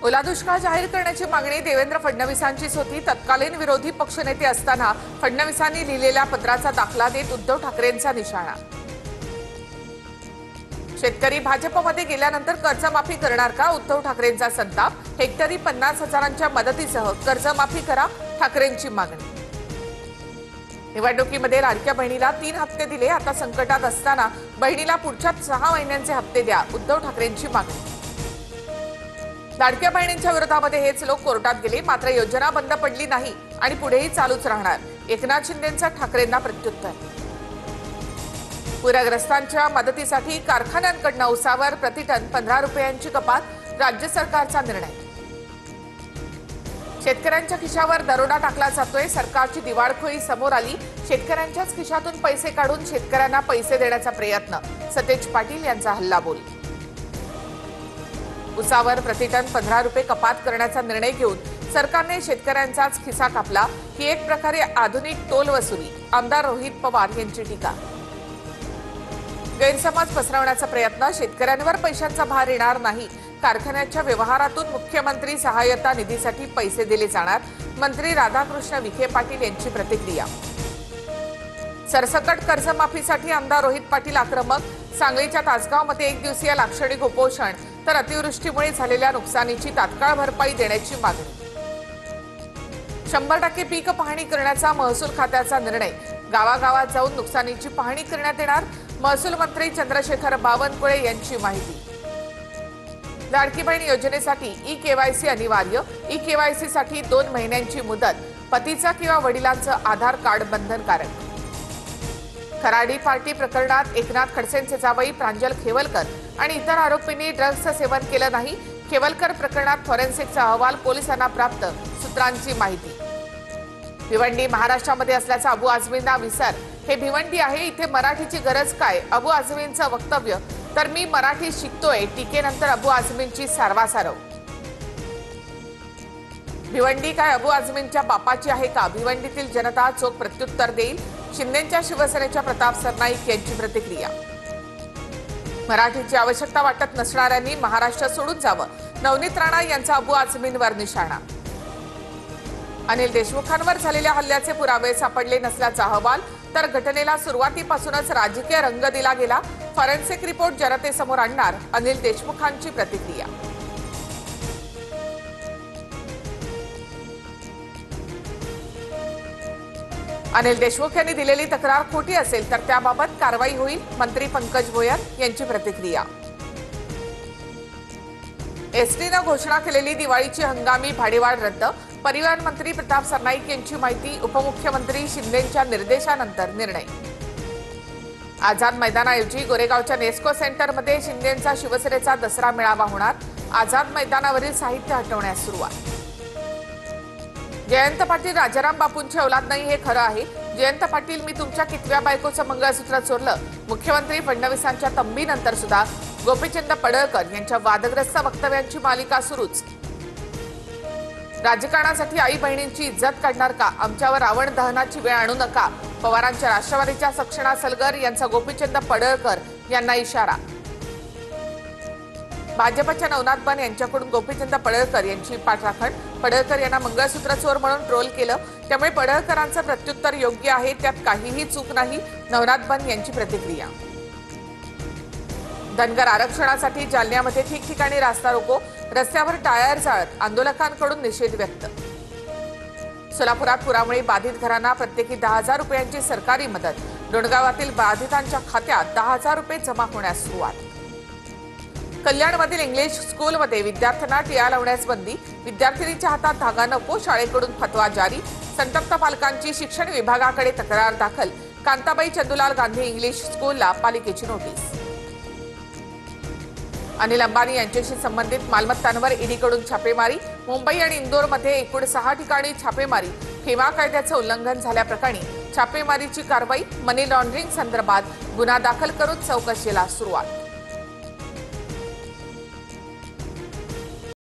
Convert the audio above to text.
ओला दुष्काळ जाहीर करण्याची मागणी देवेंद्र फडणवीसांचीच होती। तत्कालीन विरोधी पक्षनेते असताना फडणवीसांनी लिहिलेल्या पत्राचा दाखला देत उद्धव ठाकरेंचा निशाणा। शेतकरी भाजपमध्ये गेल्यानंतर कर्जमाफी करणार का? उद्धव ठाकरेंचा संताप। हेक्टरी 50,000च्या मदतीसह कर्जमाफी करा, ठाकरेंची मागणी। निवडणुकीमध्ये लाडक्या बहिणीला 3 हप्ते दिले, आता संकटात असताना बहिणीला पुढच्या 6 महिन्यांचे हप्ते द्या, उद्धव ठाकरेंची मागणी। लाडक्या बहिणींच्या विरोधामध्ये हेच लोक कोर्टात गेले, मात्र योजना बंद पडली नाही आणि पुढेही चालूच राहणार। एकनाथ शिंदेंचा ठाकरेंना प्रत्युत्तर। पूरग्रस्तांच्या मदतीसाठी कारखान्यांकडून उसावर प्रतिटन 15 रुपयांची कपात, राज्य सरकारचा निर्णय। शेतकऱ्यांच्या खिशावर दरोडा टाकला जातोय, सरकारची दिवाळखोरी समोर आली। शेतकऱ्यांच्याच खिशातून पैसे काढून शेतकऱ्यांना पैसे देण्याचा प्रयत्न, सतेज पाटील यांचा हल्लाबोल। उसावर प्रतिटन 15 रुपये कपात करण्याचा निर्णय घेऊन सरकारने शेतकऱ्यांचाच खिसा कापला, ही एक प्रकारे आधुनिक टोल वसुली, आमदार रोहित पवार यांची टीका। गैरसमज पसरवण्याचा प्रयत्न, शेतकऱ्यांवर पैशांचा भार येणार नाही, कारखान्याच्या व्यवहारातून मुख्यमंत्री सहाय्यता निधीसाठी पैसे दिले जाणार, मंत्री राधाकृष्ण विखे पाटील यांची प्रतिक्रिया। सरसकट कर्जमाफीसाठी आमदार रोहित पाटील आक्रमक, सांगलीच्या तासगावमध्ये 1 दिवसीय लाक्षणिक उपोषण, तर अतिवृष्टीमुळे झालेल्या नुकसानीची तात्काळ भरपाई देण्याची मागणी। 100% पीक पाहणी करण्याचा महसूल खात्याचा निर्णय, गावागावात जाऊन नुकसानीची पाहणी करण्यात येणार, महसूल मंत्री चंद्रशेखर बावनकुळे यांची माहिती। लाडकी बहीण योजनेसाठी ई-केवायसी अनिवार्य, ई-केवायसीसाठी 2 महिन्यांची मुदत, पतीचा किंवा वडिलांचं आधार कार्ड बंधनकारक। खराडी पार्टी प्रकरणात एकनाथ खडसेंचे जावई प्रांजल खेवलकर आणि इतर आरोपींनी ड्रग्जचं सेवन केलं नाही, खेवलकर प्रकरणात फॉरेन्सिकचा अहवाल पोलिसांना प्राप्त, सूत्रांची माहिती। भिवंडी महाराष्ट्रामध्ये असल्याचा अबू आझमींना विसर, हे भिवंडी आहे, इथे मराठीची गरज काय? अबू आझमींचं वक्तव्य, तर मी मराठी शिकतोय, टीकेनंतर अबू आझमींची सारवासारव। भिवंडी काय अबू आझमींच्या बापाची आहे का? भिवंडीतील जनता चोख प्रत्युत्तर देईल, शिंदेच्या शिवसेनेच्या प्रताप सरनाईक यांची प्रतिक्रिया। मराठीची आवश्यकता वाटत नसणाऱ्यांनी महाराष्ट्र सोडून जावं, नवनीत राणा यांचा अबू आझमींवर निशाणा। अनिल देशमुखांवर झालेल्या हल्ल्याचे पुरावे सापडले नसल्याचा अहवाल, तर घटनेला सुरुवातीपासूनच राजकीय रंग दिला गेला, फॉरेन्सिक रिपोर्ट जनतेसमोर आणणार, अनिल देशमुखांची प्रतिक्रिया। अनिल देशमुख यांनी दिलेली तक्रार खोटी असेल तर त्याबाबत कारवाई होईल, मंत्री पंकज भोयर यांची प्रतिक्रिया। एसटीनं घोषणा केलेली दिवाळीची हंगामी भाडेवाढ रद्द, परिवहन मंत्री प्रताप सरनाईक यांची माहिती। उपमुख्यमंत्री शिंदेंच्या निर्देशानंतर निर्णय। आझाद मैदानाऐवजी गोरेगावच्या नेस्को सेंटरमध्ये शिंदेंचा शिवसेनेचा दसरा मेळावा होणार, आझाद मैदानावरील साहित्य हटवण्यास सुरुवात। जयंत पाटील राजाराम बापूंची औलाद नाही हे खरं आहे, जयंत पाटील मी तुमच्या कितव्या बायकोचं मंगळसूत्र चोरलं, मुख्यमंत्री फडणवीसांच्या तंबीनंतर सुद्धा गोपीचंद पडळकर यांच्या वादग्रस्त वक्तव्यांची मालिका सुरूच। राजकारणासाठी आई बहिणींची इज्जत काढणार का? आमच्यावर रावण दहनाची वेळ आणू नका, पवारांच्या राष्ट्रवादीच्या सक्षणा सलगर यांचा गोपीचंद पडळकर यांना इशारा। भाजपच्या नवनाथ बन यांच्याकडून गोपीचंद पडळकर यांची पाठराखण, पडळकर यांना मंगळसूत्र चोर म्हणून ट्रोल केलं, त्यामुळे पडळकरांचं प्रत्युत्तर योग्य आहे, त्यात काहीही चूक नाही, नवनाथ बन यांची प्रतिक्रिया। धनगर आरक्षणासाठी जालन्यामध्ये ठिकठिकाणी रास्ता रोको, रस्त्यावर टायर जाळत आंदोलकांकडून निषेध व्यक्त। सोलापुरात पुरामुळे बाधित घरांना प्रत्येकी 10,000 रुपयांची सरकारी मदत, डोणगावातील बाधितांच्या खात्यात 10,000 रुपये जमा होण्यास सुरुवात। कल्याणमधील इंग्लिश स्कूलमध्ये विद्यार्थ्यांना टिळा लावण्यास बंदी, विद्यार्थिनीच्या हातात धागा नको, शाळेकडून फतवा जारी, संतप्त पालकांची शिक्षण विभागाकडे तक्रार दाखल, कांताबाई चंदुलाल गांधी इंग्लिश स्कूलला पालिकेची नोटीस। अनिल अंबानी यांच्याशी संबंधित मालमत्तांवर ईडीकडून छापेमारी, मुंबई आणि इंदोरमध्ये एकूण 6 ठिकाणी छापेमारी, फिमा कायद्याचं उल्लंघन झाल्याप्रकरणी छापेमारीची कारवाई, मनी लॉन्ड्रिंग संदर्भात गुन्हा दाखल करून चौकशीला सुरुवात।